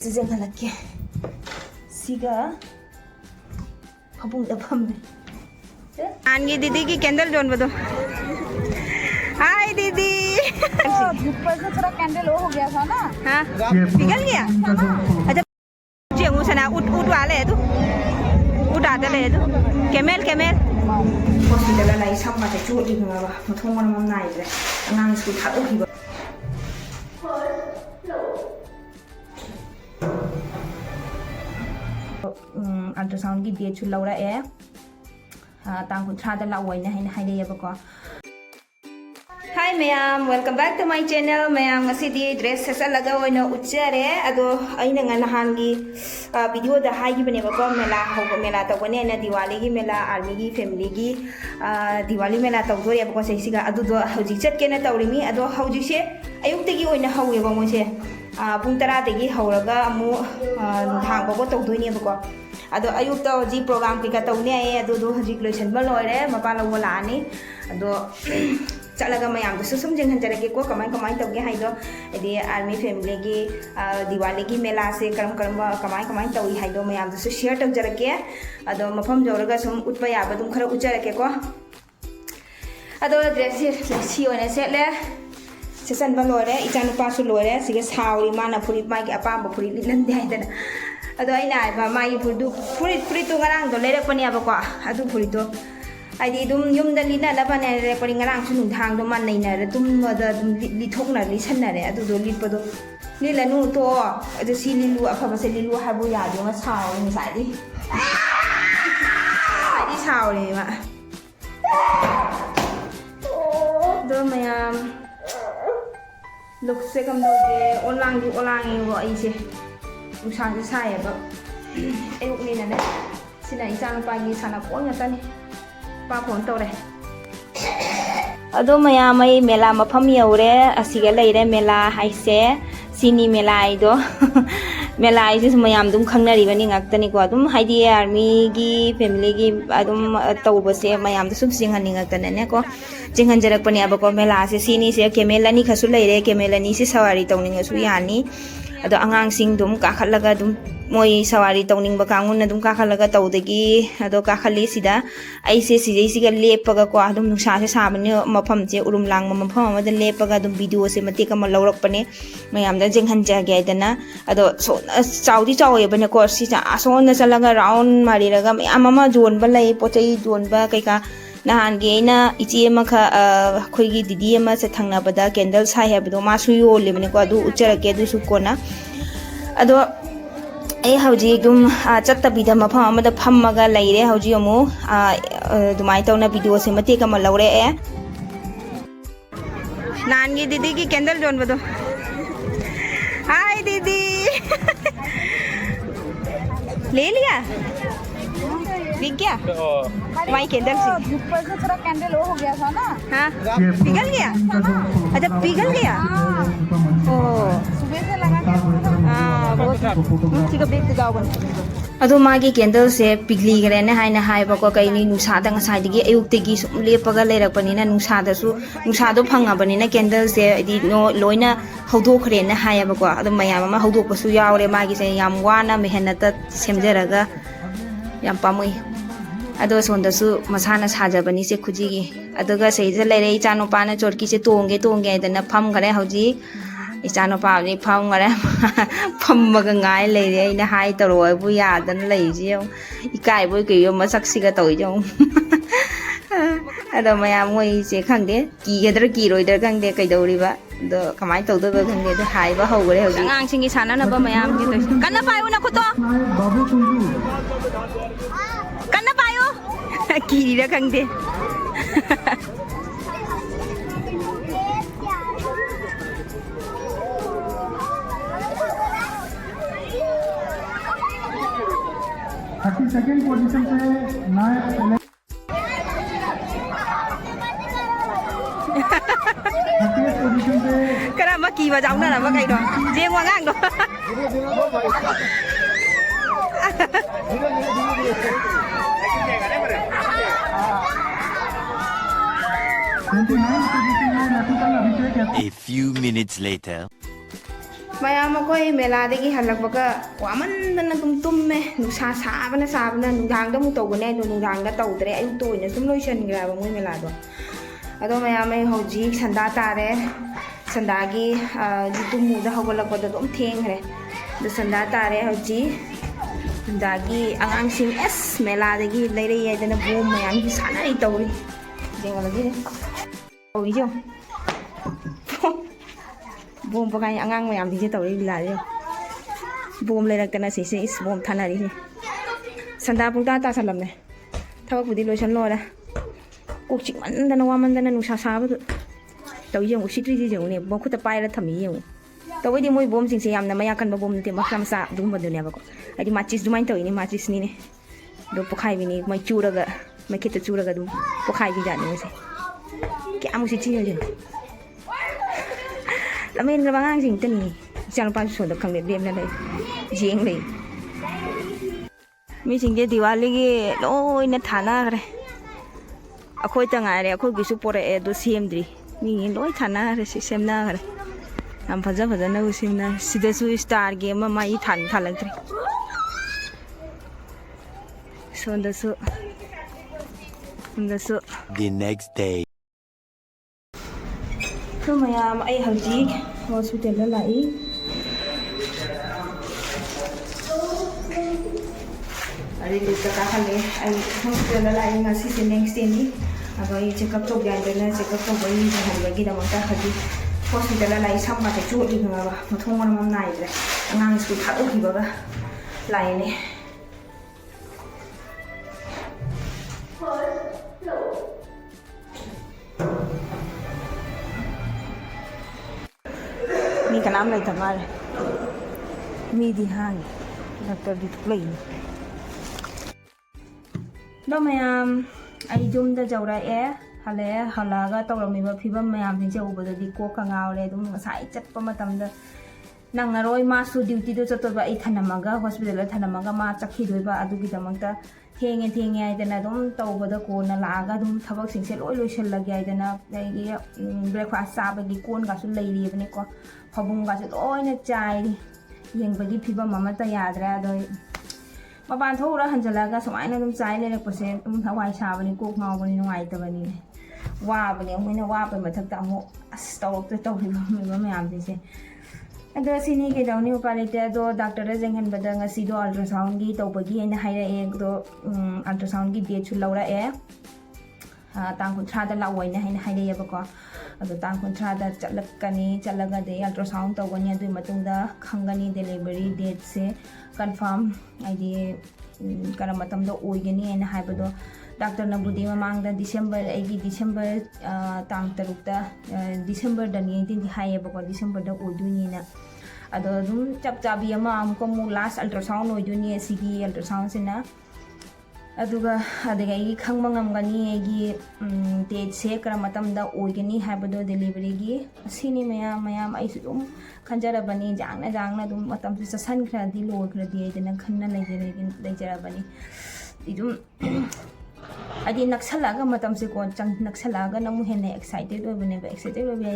ꯁꯤꯖꯤꯟꯅꯍꯜꯂꯛꯀꯦ ꯁꯤꯒ ꯐꯃꯨꯡꯗ ꯐꯝꯃꯦ आनगी दीदी की कैंडल जोन बदो हाय दीदी ऊपर से थोड़ा कैंडल हो गया था ना। हाँ पिघल गया अच्छा जेंगू सना उठ वाले है तू उठ आते ले तू केमेल केमेल हॉस्पिटल लाई सब माते चोटी गवा मथों मन मम नाइ रे अंगांग स्कूल थाओ की अल्ट्रासाउंड की डेट लौरा ए तांग कुंथ्रादा लावोइना हाइना हाइदेयबको hi ma'am welcome back to my channel ma'am ngasi dress सेसलागा ओइना उच्चरे अदो अइना नहानगी वीडियो दा हाइगिबने बको मेला होबो मेला तबने ना दिवाली की मेला आर्मी की फैमिली की दिवाली मेला तौदोरे बको सेसिगा अदुदो हौजि चटकेना तौरिमी अदो हौजि से अयुक्तगी ओइना हौवेबो मोसे पुंग 10 दगी हौरगा अमु धांगबो तौदोइने बको अदो अयुक्ता हौजि प्रोग्राम कइका तौने आए अदो हौजि लोइसनबा लोइरे मपा लौबो लानी अदो चलगा मैम सुम जेंहनजरगे को कमाई तौगे हाइदो यदि आर्मी फैमिली की दिवाली की मेला से कमाई तौई हाइदो मैम शेयर तौजरगे अदो मफम जौरगा सुम उठबा याबा दुम खरा उच्चरगे को अदो ड्रेस सी ओने सेले सेसनबा लोरे इचा नुपासु लोरे सिगे साउरी माना फुरी मागी अपाम फुरी लिलंदे हाइदना अदो आइना आइबा मागी फुरी तो ngarang do लेरपनि आबको अदु फुरी तो आइदी दुम युमदा लिना लबने रे परि ngarang सु नुथांग दो मान नैना रे तुम मदा दुम लिथोकना लिसनना रे अदु दो लिपदो लिलनु तो अदु सी लिलु अफबा से लिलु हाबु यादो मा साव नि साइदी आइदी साव रे मा दो मयाम लुक से कम दोगे ओलांगी वो आइसे उसांग से सायबा एउकनि ना सिना इचान पागी साना कोन ngतani पाफोन तौरे अदो मयामई मेला मफम यौरे असिगा लेरे मेला हाइसे सिनी मेला आइदो मेला आइसे मयाम दुम खंगनरिबनि ngक्तनि को दुम हाइदि आर्मी की फैमिली की दुम तौबसे मयाम दु सुम सिंहनि ngक्तने को जिंगनजरकपनि अबको मेला से सिनी से केमेलनि खसु लेरे केमेलनि से सवारी तौनिंगसु यानी अदो आंगांग सिंग दुम काखलगा दुम मोई सवारी तौनिंग बकांगुन दुम काखलगा तौदगी अदो काखली सिदा आइसे सिजे सिगा लेपगा को दुम नुसा से साबने मफम जे उरुम लांग मफम अमद लेपगा दुम वीडियो से मते कम लौरकपने मयाम दा जेंहन जागे आइदना अदो सो चाउदी चाउए बने को सिजा असोन चलगा राउंड मारिरगा मयाम मा जोनबा लई पोचै जोनबा कैका नहानगे ना इचे मखा खोइगी दीदी अमा से थंगनाबदा कैंडल साइ हैबदो मासु योलेबने को अदु उच्चरके अदु सुकोना अदो ए हौजी दुम चत्तबिदा मफम अमदा फम्मगा लैरे हौजी अमु दुमाइ तौना वीडियो से मते कम लौरे ए नानगी दीदी की कैंडल जोन बदो हाय दीदी ले लिया बिक गया माई कैंडल से ऊपर से थोड़ा कैंडल हो गया था ना। हाँ पिघल गया अच्छा पिघल गया ओ सुबह से लगा के हाँ बहुत ठीक है बेक जाओ बन अदो मागी कैंडल से पिघली गरे ने हाइना हाइबको कइनी नुसादा ngसाइदगी अयुक्तगी सुम लेपगा लेरकपनिना नुसादो फंगाबनिना कैंडल से इदि लोइना हौदोखरे ने हायबको अदो मयाम मा हौदोकपसु यावरे मागी से याम वाना मेहनत सेमजरगा याम पामुई अदो सोंदसु मसाना साजबनी से खुजिगी अदुगा सेइजे लेरे इचानो पाना चोरकी से तोंगे दना फम गरे हौजी इचानो पानी फम गरे फमगा गाय लेरे इना हाय तरोबु यादन लेजे इकायबो कइयो मसक्सिगा तोइजो अदो मया मोई से खंगे कीगदर कीरोइदर खंगे कइदौरिबा दो कमाई तौदबा खंगे दो हाइबा हौगरे हौजी आंगसिंगी सानानबा मयाम के कन्ना पायो ना खुतो बाबू कुंजू कन्ना पायो कीरीरा खंगे सेकंड पोजीशन पे नायक करा मकी बजाऊ ना मा कइदो जेंग वांगांग दो A few minutes later. ꯃꯌꯥꯝ ꯑꯩꯈꯣꯏ ꯃꯦꯂꯥꯗꯒꯤ ꯍꯜꯂꯛꯄꯒ ꯋꯥꯃꯟꯗꯅ ꯑꯗꯨꯝ ꯇꯨꯝꯃꯦ ꯅꯨꯡꯁꯥ ꯁꯥꯕꯅ ꯅꯨꯡꯗꯥꯡꯗ ꯑꯃꯨꯛ ꯇꯧꯕꯅꯦ ꯑꯗꯣ ꯅꯨꯡꯗꯥꯡꯗ ꯇꯧꯗ꯭ꯔꯦ ꯑꯌꯨꯛꯇ ꯑꯣꯏꯅ ꯁꯨꯝ ꯂꯣꯏꯁꯤꯟꯈ꯭ꯔꯦꯕ ꯃꯣꯏ ꯃꯦꯂꯥꯗꯣ ꯑꯗꯣ ꯃꯌꯥꯝ ꯑꯩ ꯍꯧꯖꯤꯛ ꯁꯟꯗꯥ ꯇꯥꯔꯦ ꯁꯟꯗꯥꯒꯤ ꯇꯨꯝꯃꯨꯗ ꯍꯧꯒꯠꯂꯛꯄꯗ ꯑꯗꯨꯝ ꯊꯦꯡꯈ꯭ꯔꯦ ꯑꯗꯣ ꯁꯟꯗꯥ ꯇꯥꯔꯦ ꯍꯧꯖꯤꯛ ꯁꯟꯗꯥꯒꯤ ꯑꯉꯥꯡꯁꯤꯡ ꯑꯁ ꯃꯦꯂꯥꯗꯒꯤ ꯂꯩꯔꯛꯏ ꯍꯥꯏꯗꯅ ꯕꯣꯝ ꯃꯌꯥꯝꯁꯨ ꯁꯥꯟꯅꯔꯤ ꯇꯧꯔꯤ ꯌꯦꯡꯉꯂꯒꯤꯅꯦ ꯇꯧꯔꯤꯁꯦ ꯕꯣꯝ ꯄꯣꯈꯥꯏ ꯑꯉꯥꯡ ꯃꯌꯥꯝꯁꯤꯡꯁꯦ ꯇꯧꯔꯤ ꯂꯤꯂꯥꯁꯦ ꯕꯣꯝ ꯂꯩꯔꯛꯇꯅ ꯁꯤꯁꯦ ꯏꯁ ꯕꯣꯝ ꯊꯥꯅꯔꯤꯁꯦ ꯁꯟꯗꯥ ꯄꯨꯡꯇꯥ ꯇꯥꯁꯜꯂꯝꯃꯦ ꯊꯕꯛꯄꯨꯗꯤ ꯂꯣꯏꯁꯟ ꯂꯣꯏꯔꯦ ꯀꯣꯛ ꯆꯤꯛꯃꯟꯗꯅ ꯋꯥꯃꯟꯗꯅ ꯅꯨꯡꯁꯥ ꯁꯥꯕꯗꯨ ꯇꯧ ꯌꯦꯡꯉꯨ ꯁꯤꯇ꯭ꯔꯤꯁꯤ ꯌꯦꯡꯉꯨꯅꯦ ꯃꯈꯨꯠꯇ ꯄꯥꯏꯔ ꯊꯝꯃꯤ ꯌꯦꯡꯉꯨ ꯇꯧꯕꯩꯗꯤ ꯃꯣꯏ ꯕꯣꯝꯁꯤꯡꯁꯦ ꯌꯥꯝꯅ ꯃꯌꯥ ꯀꯟꯕ ꯕꯣꯝ ꯅꯠꯇꯦ ꯃꯆꯥ ꯃꯆꯥ ꯑꯗꯨꯒꯨꯝꯕꯗꯨꯅꯦꯕꯀꯣ ꯍꯥꯏꯗꯤ ꯃꯥꯆꯤꯁ ꯑꯗꯨꯃꯥꯏꯅ ꯇꯧꯏꯅꯤ ꯃꯥꯆꯤꯁꯅꯤꯅꯦ ꯑꯗꯣ ꯄꯣꯈꯥꯏꯕꯤꯅꯤ ꯃꯩ ꯆꯨꯔꯒ ꯃꯩꯈꯦꯠꯇ ꯆꯨꯔꯒ ꯑꯗꯨꯝ ꯄꯣꯈꯥꯏꯕꯤꯖꯥꯠꯅꯤ ꯃꯣꯏꯁꯦ ꯀꯌꯥꯃꯨꯛ ꯆꯤꯛꯊꯤꯅꯣ ꯂꯝꯍꯦꯟꯈ꯭ꯔꯕ ꯑꯉꯥꯡꯁꯤꯡꯇꯅꯤ ꯏꯆꯥꯅꯨꯄꯥꯁꯨ ꯁꯣꯟꯗ ꯈꯪꯗꯦ ꯂꯦꯝꯅ ꯂꯩ ꯌꯦꯡ ꯂꯩ ꯃꯤꯁꯤꯡꯁꯦ ꯗꯤꯋꯥꯂꯤꯒꯤ ꯂꯣꯏꯅ ꯊꯥꯅꯈ꯭ರೆ ꯑꯩꯈꯣꯏꯇ ꯉꯥꯏꯔꯦ ꯑꯩꯈꯣꯏꯒꯤꯁꯨ ꯄꯣꯔꯛꯑꯦ ꯑꯗꯣ ꯁꯦꯝꯗ꯭ꯔꯤ ꯃꯤꯒꯤ ꯂꯣꯏ ꯊꯥꯅꯈ꯭ꯔꯦ ꯁꯦꯝꯅꯈ꯭ꯔꯦ ꯌꯥꯝ ꯐꯖꯅꯕꯨ ꯁꯦꯝꯅꯈ꯭ꯔꯦ ꯁꯤꯗꯁꯨ ꯏꯁꯇꯥꯔꯒꯤ ꯑꯃ ꯃꯥꯏ ꯊꯥꯜꯂꯛꯇ꯭ꯔꯤ ꯁꯣꯝꯗꯁꯨ The next day. ꯁꯨꯝ ꯃꯌꯥꯝ ꯑꯩ ꯍꯧꯖꯤꯛ ꯍꯣꯁꯄꯤꯇꯥꯜꯗ ꯂꯥꯛꯏ ꯔꯤꯂꯤꯐꯇ ꯀꯥꯍꯜꯂꯦ ꯑꯩ ꯍꯣꯁꯄꯤꯇꯥꯜꯗ ꯂꯥꯛꯏ ꯉꯁꯤꯁꯦ ꯅꯦꯛꯁ ꯗꯦꯅꯤ ꯑꯗꯣ ꯑꯩ ꯆꯦꯛꯑꯞ ꯇꯧꯒꯦ ꯍꯥꯏꯗꯅ ꯆꯦꯛꯑꯞ ꯇꯧꯕꯒꯤ ꯌꯦꯡꯍꯟꯕꯒꯤꯗꯃꯛꯇ ꯍꯧꯖꯤꯛ ꯍꯣꯁꯄꯤꯇꯥꯜꯗ ꯂꯥꯛꯏ ꯁꯝꯒꯁꯦ ꯆꯣꯠꯂꯤ ꯈꯪꯉꯕ ꯃꯊꯣꯡ ꯃꯔꯝ ꯑꯃ ꯅꯥꯏꯗ꯭ꯔꯦ ꯑꯉꯥꯡ ꯁ꯭ꯀꯨꯜ ꯊꯥꯗꯣꯛꯈꯤꯕꯒ ꯂꯥꯛꯏꯅꯦ ꯃꯤ ꯀꯅꯥꯝ ꯂꯩꯇ ꯃꯥꯜꯂꯦ ꯃꯤꯗꯤ ꯍꯥꯡꯉꯤ ꯗꯣꯛꯇꯔꯗꯤ ꯊꯣꯛꯂꯛꯏꯅꯤ ꯑꯗꯣ ꯃꯌꯥꯝ ꯑꯩ ꯌꯨꯝꯗ ꯌꯧꯔꯛꯑꯦ ꯍꯜꯂꯛꯑꯒ ꯇꯧꯔꯝꯃꯤꯕ ꯐꯤꯕꯝ ꯃꯌꯥꯝꯁꯤꯡꯁꯦ ꯎꯕꯗꯗꯤ ꯀꯣꯛꯀ ꯉꯥꯎꯔꯦ ꯑꯗꯨꯝ ꯉꯁꯥꯏ ꯆꯠꯄ ꯃꯇꯝꯗ ꯅꯪꯉꯔꯣꯏ ꯃꯥꯁꯨ ꯗ꯭ꯌꯨꯇꯤꯗꯣ ꯆꯠꯇꯣꯏꯕ ꯑꯩ ꯊꯅꯝꯃꯒ ꯍꯣꯁꯄꯤꯇꯥꯜꯗ ꯊꯅꯝꯃꯒ ꯃꯥ ꯆꯠꯈꯤꯗꯣꯏꯕ ꯑꯗꯨꯒꯤꯗꯃꯛꯇ ꯊꯦꯡꯉꯦ ꯍꯥꯏꯗꯅ ꯑꯗꯨꯝ ꯇꯧꯕꯗ ꯀꯣꯟꯅ ꯂꯥꯛꯑꯒ ꯑꯗꯨꯝ ꯊꯕꯛꯁꯤꯡꯁꯦ ꯂꯣꯏ ꯂꯣꯏꯁꯤꯜꯂꯒꯦ ꯍꯥꯏꯗꯅ ꯑꯩꯒꯤ ꯕ꯭ꯔꯦꯛꯐꯥꯁט ꯆꯥꯕꯒꯤ ꯀꯣꯟꯒꯁꯨ ꯂꯩꯔꯤꯕꯅꯤꯀꯣ ꯐꯃꯨꯡꯒꯁꯨ ꯂꯣꯏꯅ ꯆꯥꯏꯔꯤ ꯌꯦꯡꯕꯒꯤ ꯐꯤꯕꯝ ꯑꯃꯠꯇ ꯌꯥꯗ꯭ꯔꯦ ꯑꯗꯣ ꯃꯄꯥꯟ ꯊꯣꯛꯎꯔ ꯍꯟꯖꯤꯜꯂꯒ ꯁꯨꯃꯥꯏꯅ ꯑꯗꯨꯝ ꯆꯥꯏ ꯂꯩꯔꯛꯄꯁꯦ ꯑꯗꯨꯝ ꯍꯋꯥꯏ ꯁꯥꯕꯅꯤ ꯀꯣꯛ ꯉꯥꯎꯕꯅꯤ ꯅꯨꯡꯉꯥꯏꯇꯕꯅꯤꯅꯦ ꯋꯥꯕꯅꯦ ꯑꯩꯈꯣꯏꯅ ꯋꯥꯕꯩ ꯃꯊꯛꯇ ꯑꯃꯨꯛ ꯑꯁ ꯇꯧꯔꯤꯕ ꯃꯌꯥꯝꯁꯤꯡꯁꯦ ꯑꯗꯣ ꯁꯤꯅꯤ ꯀꯩꯗꯧꯅꯤ ꯎꯄꯥꯏ ꯂꯩꯇꯦ ꯑꯗꯣ ꯗꯥꯛꯇꯔꯗ ꯌꯦꯡꯍꯟꯕꯗ ꯉꯁꯤꯗꯣ ꯑꯜꯇ꯭ꯔꯥꯁꯥꯎꯟꯒꯤ ꯇꯧꯕꯒꯤ ꯑꯩꯅ ꯍꯥꯏꯔꯛꯑꯦ ꯑꯗꯣ ꯑꯜꯇ꯭ꯔꯥꯁꯥꯎꯟꯒꯤ ꯗꯦꯠꯁꯨ ꯂꯧꯔꯛꯑꯦ ꯇꯥꯡ 30ꯗ ꯂꯥꯛꯑꯣꯏꯅ ꯍꯥꯏꯔꯛꯑꯦꯕꯀꯣ ꯑꯗꯣ ꯇꯥꯡ 30ꯗ ꯆꯠꯂꯒꯗꯤ ꯑꯜꯇ꯭ꯔꯥꯁꯥꯎꯟ ꯇꯧꯒꯅꯤ ꯑꯗꯨꯒꯤ ꯃꯇꯨꯡꯗ ꯈꯪꯒꯅꯤ ꯗꯦꯂꯤꯚꯔꯤ ꯗꯦꯠꯁꯦ ꯀꯟꯐꯥꯔꯝ ꯍꯥꯏꯗꯤ ꯀꯔꯝ ꯃꯇꯝꯗ ꯑꯣꯏꯒꯅꯤ ꯍꯥꯏꯅ ꯍꯥꯏꯕꯗꯣ ꯗꯥꯛꯇꯔꯅꯕꯨꯗꯤ ꯃꯃꯥꯡꯗ ꯑꯩꯒꯤ ꯗꯤꯁꯦꯝꯕꯔ ꯇꯥꯡ 6ꯇ ꯗꯤꯁꯦꯝꯕꯔꯗꯅꯤ ꯍꯥꯏꯌꯦꯕꯀꯣ ꯗꯤꯁꯦꯝꯕꯔꯗ ꯑꯣꯏꯗꯣꯏꯅꯤꯅ ꯑꯗꯣ ꯑꯗꯨꯝ ꯆꯞ ꯆꯥꯕꯤ ꯑꯃ ꯑꯃꯨꯛ ꯂꯥꯁ ꯑꯜꯇ꯭ꯔꯥꯁꯥꯎꯟ ꯑꯣꯏꯗꯣꯏꯅꯤ ꯑꯁꯤꯒꯤ ꯑꯜꯇ꯭ꯔꯥꯁꯥꯎꯟꯁꯤꯅ ꯑꯗꯨꯒ ꯑꯗꯒꯤ ꯑꯩꯒꯤ ꯈꯪꯕ ꯉꯝꯒꯅꯤ ꯑꯩꯒꯤ ꯗꯦꯠꯁꯦ ꯀꯔꯝ ꯃꯇꯝꯗ ꯑꯣꯏꯒꯅꯤ ꯍꯥꯏꯕꯗꯣ ꯗꯦꯂꯤꯚꯔꯤꯒꯤ ꯑꯁꯤꯅꯤ ꯃꯌꯥꯝ ꯑꯩꯁꯨ ꯑꯗꯨꯝ ꯈꯟꯖꯔꯕꯅꯤ ꯖꯥꯡꯅ ꯑꯗꯨꯝ ꯃꯇꯝꯁꯦ ꯆꯠꯁꯟꯈ꯭ꯔꯗꯤ ꯂꯣꯏꯈ꯭ꯔꯗꯤ ꯑꯩꯗꯅ ꯈꯟꯅ ꯂꯩꯖꯔꯕꯅꯤ ꯑꯗꯨꯝ ꯍꯥꯏꯗꯤ ꯅꯛꯁꯜꯂꯛꯑꯒ ꯃꯇꯝꯁꯦꯀꯣ ꯅꯛꯁꯜꯂꯛꯑꯒꯅ ꯑꯃꯨꯛ ꯍꯦꯟꯅ ꯑꯦꯛꯁꯥꯏꯇꯦड ꯑꯣꯏꯕꯅꯦꯕ ꯑꯦꯛꯁꯥꯏꯇꯦड ꯑꯣꯏꯕ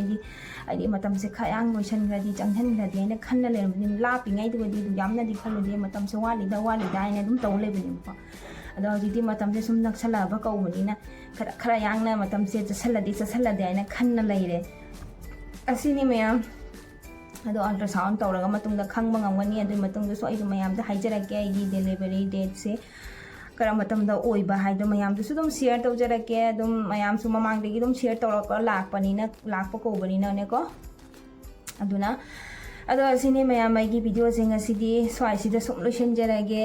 ꯍꯥꯏꯗꯤ ꯃꯇꯝꯁꯦ ꯈꯌꯥꯡ ꯂꯣꯏꯁꯟꯈ꯭ꯔꯗꯤ ꯆꯪꯁꯟꯈ꯭ꯔꯗꯤ ꯍꯥꯏꯅ ꯈꯟꯅ ꯂꯩꯔꯝꯕꯅꯤ ꯂꯥꯞꯄꯤꯉꯩꯗꯨꯒꯗꯤ ꯌꯥꯝꯅꯗꯤ ꯈꯜꯂꯨꯗꯦ ꯃꯇꯝꯁꯦ ꯋꯥꯠꯂꯤꯗ ꯍꯥꯏꯅ ꯑꯗꯨꯝ ꯇꯧ ꯂꯩꯕꯅꯦꯕꯀꯣ ꯑꯗꯣ ꯍꯧꯖꯤꯛꯇꯤ ꯃꯇꯝꯁꯦ ꯁꯨꯝ ꯅꯛꯁꯜꯂꯛꯑꯕ ꯀꯧꯕꯅꯤꯅ ꯈꯔ ꯌꯥꯡꯅ ꯃꯇꯝꯁꯦ ꯆꯠꯁꯜꯂꯗꯤ ꯍꯥꯏꯅ ꯈꯟꯅ ꯂꯩꯔꯦ ꯑꯁꯤꯅꯤ ꯃꯌꯥꯝ ꯑꯗꯣ ꯑꯜꯇ꯭ꯔꯥꯁꯥꯎꯟ ꯇꯧꯔꯒ ꯃꯇꯨꯡꯗ ꯈꯪꯕ ꯉꯝꯒꯅꯤ ꯑꯗꯨꯒꯤ ꯃꯇꯨꯡꯗꯁꯨ ꯑꯩꯁꯨ ꯃꯌꯥꯝꯗ ꯍꯥꯏꯖꯔꯛꯀꯦ ꯑꯩꯒꯤ ꯗꯦꯂꯤꯚꯔꯤ ꯗꯦꯠꯁꯦ ꯀꯔꯝ ꯃꯇꯝꯗ ꯑꯣꯏꯕ ꯍꯥꯏꯗꯣ ꯃꯌꯥꯝꯗꯁꯨ ꯑꯗꯨꯝ ꯁꯤꯌꯔ ꯇꯧꯖꯔꯛꯀꯦ ꯑꯗꯨꯝ ꯃꯌꯥꯝꯁꯨ ꯃꯃꯥꯡꯗꯒꯤ ꯑꯗꯨꯝ ꯁꯤꯌꯔ ꯇꯧꯔꯛꯄ ꯂꯥꯛꯄ ꯀꯧꯕꯅꯤꯅꯅꯦꯀꯣ ꯑꯗꯨꯅ ꯑꯗꯣ ꯑꯁꯤꯅꯤ ꯃꯌꯥꯝ ꯑꯩꯒꯤ ꯚꯤꯗꯤꯑꯣꯁꯦ ꯉꯁꯤꯗꯤ ꯁ꯭ꯋꯥꯏꯁꯤꯗ ꯁꯨꯝ ꯂꯣꯏꯁꯤꯟꯖꯔꯒꯦ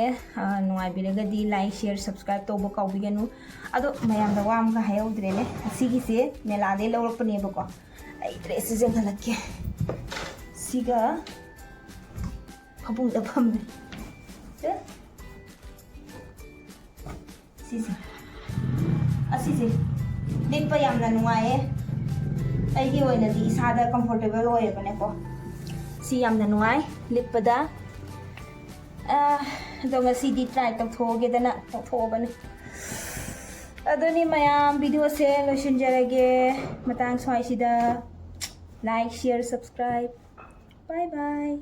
ꯅꯨꯡꯉꯥꯏꯕꯤꯔꯒꯗꯤ ꯂꯥꯏꯛ ꯁꯤꯌꯔ ꯁꯕꯁꯀ꯭ꯔꯥꯏꯕ ꯇꯧꯕ ꯀꯥꯎꯕꯤꯒꯅꯨ ꯑꯗꯣ ꯃꯌꯥꯝꯗ ꯋꯥ ꯑꯃꯒ ꯍꯥꯏꯍꯧꯗ꯭ꯔꯦꯅꯦ ꯑꯁꯤꯒꯤꯁꯦ ꯃꯦꯂꯥꯗꯩ ꯂꯧꯔꯛꯄꯅꯦꯕꯀꯣ ꯑꯩ ꯗ꯭ꯔꯦꯁꯁꯦ ꯌꯦꯡꯍꯜꯂꯛꯀꯦ ꯁꯤꯒ ꯐꯃꯨꯡꯗ ꯐꯝꯃꯦ ꯑꯁꯤꯁꯦ ꯂꯤꯠꯄ ꯌꯥꯝꯅ ꯅꯨꯡꯉꯥꯏꯌꯦ ꯑꯩꯒꯤ ꯑꯣꯏꯅꯗꯤ ꯏꯁꯥꯗ ꯀꯝꯐꯣꯔꯇꯦꯕꯜ ꯑꯣꯏꯌꯦꯕꯅꯦꯀꯣ ꯁꯤ ꯌꯥꯝꯅ ꯅꯨꯡꯉꯥꯏ ꯂꯤꯠꯄꯗ ꯑꯗꯣ ꯉꯁꯤꯗꯤ ꯇ꯭ꯔꯥꯏ ꯇꯧꯊꯣꯛꯑꯕꯅꯦ ꯑꯗꯨꯅꯤ ꯃꯌꯥꯝ ꯚꯤꯗꯤꯑꯣꯁꯦ ꯂꯣꯏꯁꯤꯟꯖꯔꯒꯦ ꯃꯇꯥꯡ ꯁ꯭ꯋꯥꯏꯁꯤꯗ ꯂꯥꯏꯛ ꯁꯤꯌꯔ ꯁꯕꯁꯀ꯭ꯔꯥꯏꯕ बाय बाय